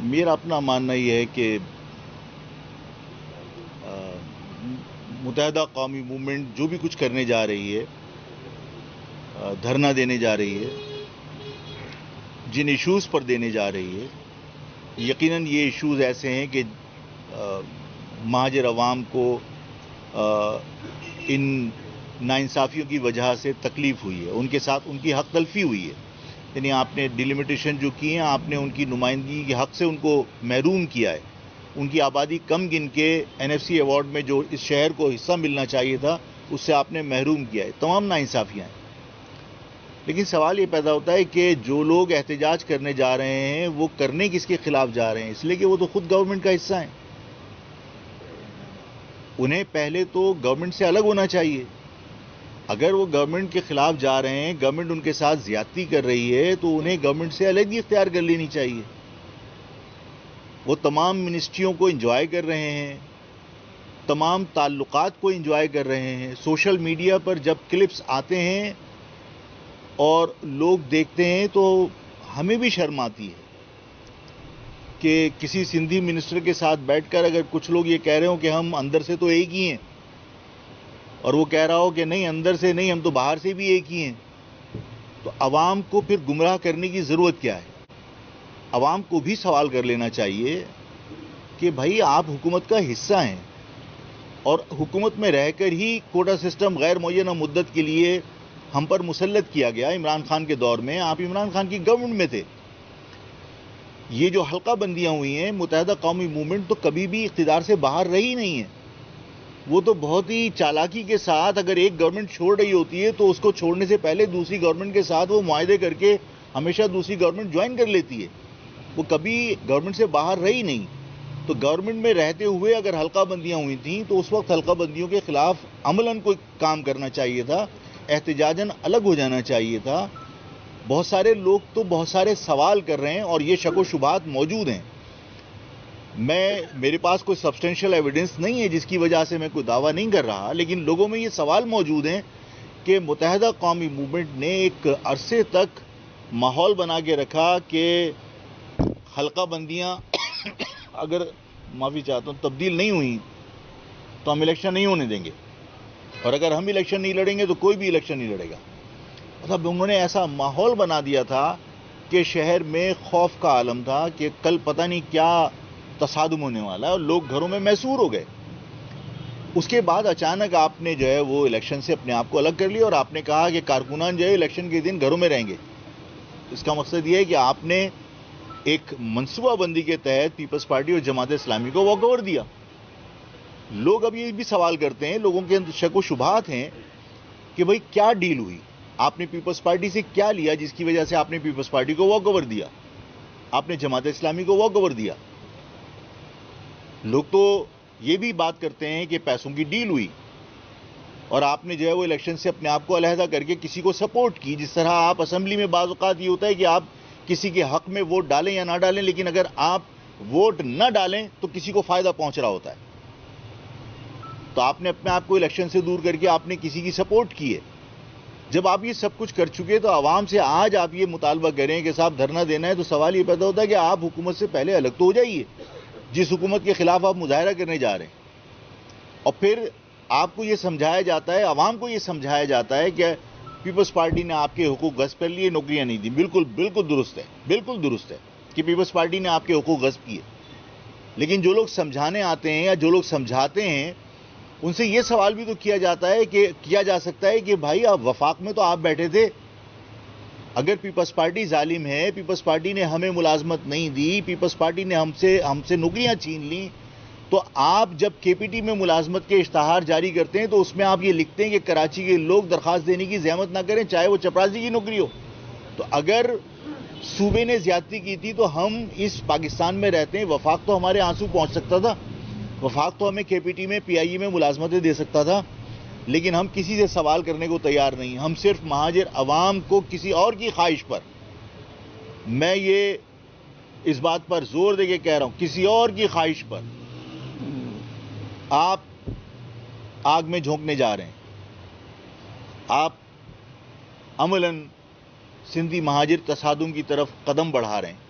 میرا اپنا ماننا یہ ہے کہ متحدہ قومی موومنٹ جو بھی کچھ کرنے جا رہی ہے، دھرنا دینے جا رہی ہے، جن ایشوز پر دینے جا رہی ہے، یقیناً یہ ایشوز ایسے ہیں کہ مہاجر عوام کو ان ناانصافیوں کی وجہ سے تکلیف ہوئی ہے، ان کے ساتھ ان کی حق تلفی ہوئی ہے. یعنی آپ نے ڈیلیمیٹیشن جو کی ہیں، آپ نے ان کی نمائندگی کے حق سے ان کو محروم کیا ہے. ان کی آبادی کم گن کے NFC ایوارڈ میں جو اس شہر کو حصہ ملنا چاہیے تھا اس سے آپ نے محروم کیا ہے. تمام ناانصافیاں ہیں. لیکن سوال یہ پیدا ہوتا ہے کہ جو لوگ احتجاج کرنے جا رہے ہیں وہ کرنے کس کے خلاف جا رہے ہیں؟ اس لیے کہ وہ تو خود گورنمنٹ کا حصہ ہیں. انہیں پہلے تو گورنمنٹ سے الگ ہونا چاہیے. اگر وہ گورنمنٹ کے خلاف جا رہے ہیں، گورنمنٹ ان کے ساتھ زیادتی کر رہی ہے، تو انہیں گورنمنٹ سے علیحدگی اختیار کر لینی چاہیے. وہ تمام منسٹریوں کو انجوائے کر رہے ہیں، تمام تعلقات کو انجوائے کر رہے ہیں. سوشل میڈیا پر جب کلپس آتے ہیں اور لوگ دیکھتے ہیں تو ہمیں بھی شرم آتی ہے کہ کسی سندھی منسٹر کے ساتھ بیٹھ کر اگر کچھ لوگ یہ کہہ رہے ہوں کہ ہم اندر سے تو ایک ہی ہیں، اور وہ کہہ رہا ہو کہ نہیں اندر سے نہیں، ہم تو باہر سے بھی ایک ہی ہیں، تو عوام کو پھر گمراہ کرنے کی ضرورت کیا ہے؟ عوام کو بھی سوال کر لینا چاہیے کہ بھائی آپ حکومت کا حصہ ہیں، اور حکومت میں رہ کر ہی کوٹا سسٹم غیر معینہ مدت کے لیے ہم پر مسلط کیا گیا. عمران خان کے دور میں آپ عمران خان کی گورنمنٹ میں تھے. یہ جو حلقہ بندیاں ہوئی ہیں، متحدہ قومی موومنٹ تو کبھی بھی اقتدار سے باہر رہی نہیں ہے. وہ تو بہت ہی چالاکی کے ساتھ اگر ایک گورنمنٹ چھوڑ رہی ہوتی ہے تو اس کو چھوڑنے سے پہلے دوسری گورنمنٹ کے ساتھ وہ معاہدے کر کے ہمیشہ دوسری گورنمنٹ جوائن کر لیتی ہے. وہ کبھی گورنمنٹ سے باہر رہی نہیں. تو گورنمنٹ میں رہتے ہوئے اگر حلقہ بندیاں ہوئی تھیں تو اس وقت حلقہ بندیوں کے خلاف عملاً کوئی کام کرنا چاہیے تھا، احتجاجاً الگ ہو جانا چاہیے تھا. بہت سارے لوگ تو بہت سارے سوال کر رہے ہیں اور یہ شک و شبہات موجود ہیں. میرے پاس کوئی سبسٹینشیل ایویڈنس نہیں ہے جس کی وجہ سے میں کوئی دعویٰ نہیں کر رہا، لیکن لوگوں میں یہ سوال موجود ہیں کہ متحدہ قومی موومنٹ نے ایک عرصے تک ماحول بنا کے رکھا کہ حلقہ بندیاں اگر معافی چاہتا ہوں تبدیل نہیں ہوئی تو ہم الیکشن نہیں ہونے دیں گے، اور اگر ہم الیکشن نہیں لڑیں گے تو کوئی بھی الیکشن نہیں لڑے گا. مطلب انہوں نے ایسا ماحول بنا دیا تھا کہ شہر میں خوف کا عالم تھا کہ کل پتہ نہیں کیا تصادم ہونے والا ہے، اور لوگ گھروں میں محصور ہو گئے. اس کے بعد اچانک آپ نے جو ہے وہ الیکشن سے اپنے آپ کو الگ کر لیا اور آپ نے کہا کہ کارکنان جو ہے الیکشن کے دن گھروں میں رہیں گے. اس کا مقصد یہ ہے کہ آپ نے ایک منصوبہ بندی کے تحت پیپلز پارٹی اور جماعت اسلامی کو واک اوور دیا. لوگ اب یہ بھی سوال کرتے ہیں، لوگوں کے شک و شبہات ہیں کہ بھئی کیا ڈیل ہوئی؟ آپ نے پیپلز پارٹی سے کیا لیا جس کی وجہ سے آپ نے پیپلز پارٹی کو واک اوور دیا؟ آپ نے جماعت اسلامی کو واک اوور دیا؟ لوگ تو یہ بھی بات کرتے ہیں کہ پیسوں کی ڈیل ہوئی اور آپ نے جو ہے وہ الیکشن سے اپنے آپ کو علیحدہ کر کے کسی کو سپورٹ کی. جس طرح آپ اسمبلی میں بعض اوقات یہ ہوتا ہے کہ آپ کسی کے حق میں ووٹ ڈالیں یا نہ ڈالیں، لیکن اگر آپ ووٹ نہ ڈالیں تو کسی کو فائدہ پہنچ رہا ہوتا ہے. تو آپ نے اپنے آپ کو الیکشن سے دور کر کے آپ نے کسی کی سپورٹ کی ہے. جب آپ یہ سب کچھ کر چکے تو عوام سے آج آپ یہ مطالبہ کریں کہ صاحب دھرنا دینا ہے، تو سوال یہ پیدا ہوتا ہے کہ آپ حکومت سے پہلے الگ تو ہو جائیے جس حکومت کے خلاف آپ مظاہرہ کرنے جا رہے ہیں. اور پھر آپ کو یہ سمجھایا جاتا ہے، عوام کو یہ سمجھایا جاتا ہے کہ پیپلز پارٹی نے آپ کے حقوق غصب کر لیے، نوکریاں نہیں دی. بالکل درست ہے، بالکل درست ہے کہ پیپلز پارٹی نے آپ کے حقوق غصب کیے. لیکن جو لوگ سمجھانے آتے ہیں یا جو لوگ سمجھاتے ہیں ان سے یہ سوال بھی تو کیا جا سکتا ہے کہ بھائی آپ وفاق میں تو آپ بیٹھے تھے. اگر پیپلز پارٹی ظالم ہے، پیپلز پارٹی نے ہمیں ملازمت نہیں دی، پیپلز پارٹی نے ہم سے نوکریاں چھین لیں، تو آپ جب KPT میں ملازمت کے اشتہار جاری کرتے ہیں تو اس میں آپ یہ لکھتے ہیں کہ کراچی کے لوگ درخواست دینے کی زحمت نہ کریں، چاہے وہ چپراسی کی نوکری ہو. تو اگر صوبے نے زیادتی کی تھی تو ہم اس پاکستان میں رہتے ہیں، وفاق تو ہمارے آنسو پہنچ سکتا تھا، وفاق تو ہمیں KPT میں PIE میں ملازمتیں دے سکتا تھا. لیکن ہم کسی سے سوال کرنے کو تیار نہیں. ہم صرف مہاجر عوام کو کسی اور کی خواہش پر، میں یہ اس بات پر زور دے کے کہہ رہا ہوں، کسی اور کی خواہش پر آپ آگ میں جھونکنے جا رہے ہیں. آپ عملاً سندھی مہاجر تصادم کی طرف قدم بڑھا رہے ہیں.